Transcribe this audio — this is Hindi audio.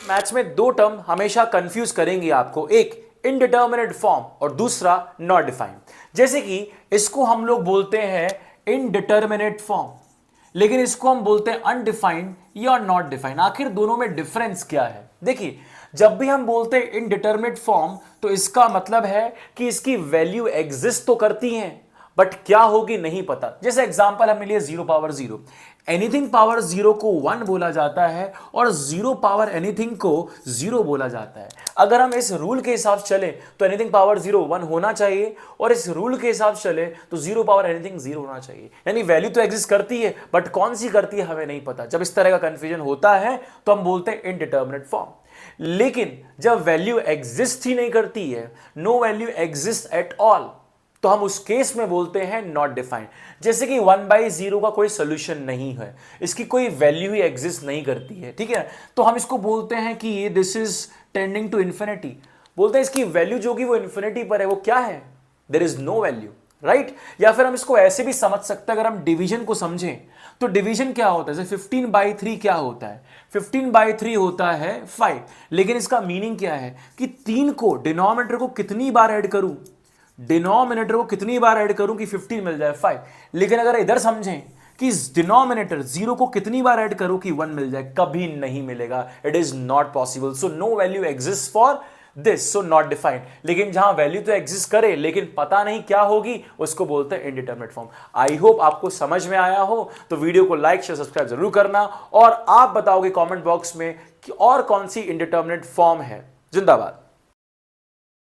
मैथ्स में दो टर्म हमेशा कंफ्यूज करेंगे आपको, एक इनडिटर्मिनेट फॉर्म और दूसरा नॉट डिफाइंड। जैसे कि इसको हम लोग बोलते हैं इनडिटर्मिनेट फॉर्म, लेकिन इसको हम बोलते हैं अनडिफाइंड या नॉट डिफाइंड। आखिर दोनों में डिफरेंस क्या है? देखिए, जब भी हम बोलते हैं इनडिटर्मिनेट फॉर्म तो इसका मतलब है कि इसकी वैल्यू एग्जिस्ट तो करती है बट क्या होगी नहीं पता। जैसे एग्जांपल हमने लिया 0 पावर 0, एनीथिंग पावर 0 को 1 बोला जाता है और 0 पावर एनीथिंग को 0 बोला जाता है। अगर हम इस रूल के हिसाब से चले तो एनीथिंग पावर 0 1 होना चाहिए और इस रूल के हिसाब से चले तो 0 पावर एनीथिंग 0 होना चाहिए। यानी वैल्यू तो एग्जिस्ट करती है बट कौन सी करती है हमें नहीं पता। जब इस तरह का कंफ्यूजन होता है तो हम बोलते हैं इनडिटर्मिनेट फॉर्म। लेकिन जब वैल्यू एग्जिस्ट ही नहीं करती है, no value exist at all, तो हम उस केस में बोलते हैं नॉट डिफाइंड। जैसे कि 1/0 का कोई सोल्यूशन नहीं है, इसकी कोई वैल्यू ही एग्जिस्ट नहीं करती है, ठीक है, तो हम इसको बोलते हैं कि ये this is tending to infinity. बोलते हैं इसकी वैल्यू जो कि वो इन्फिनिटी पर है, वो क्या है? There is no value, right. या फिर हम इसको ऐसे भी समझ सकते हैं, अगर हम डिवीजन को समझें तो डिवीजन क्या होता है? जैसे 15/3 क्या होता है? 15/3 होता है 5, लेकिन इसका मीनिंग क्या है कि 3 को डिनोमिनेटर को कितनी बार ऐड करूं, डिनोमिनेटर को कितनी बार ऐड करूं कि 15 मिल जाए 5। लेकिन अगर इधर समझें कि डिनोमिनेटर 0 को कितनी बार ऐड करूं कि 1 मिल जाए, कभी नहीं मिलेगा। It is not possible. So no value exist for this, so not defined. लेकिन जहां वैल्यू तो एग्जिस्ट करे लेकिन पता नहीं क्या होगी, उसको बोलते हैं इनडिटर्मिनेट फॉर्म। आई होप आपको समझ में आया हो। तो वीडियो को लाइक शेयर सब्सक्राइब जरूर करना और आप बताओगे कमेंट बॉक्स में कि और कौन सी इनडिटर्मिनेट फॉर्म है। जिंदाबाद।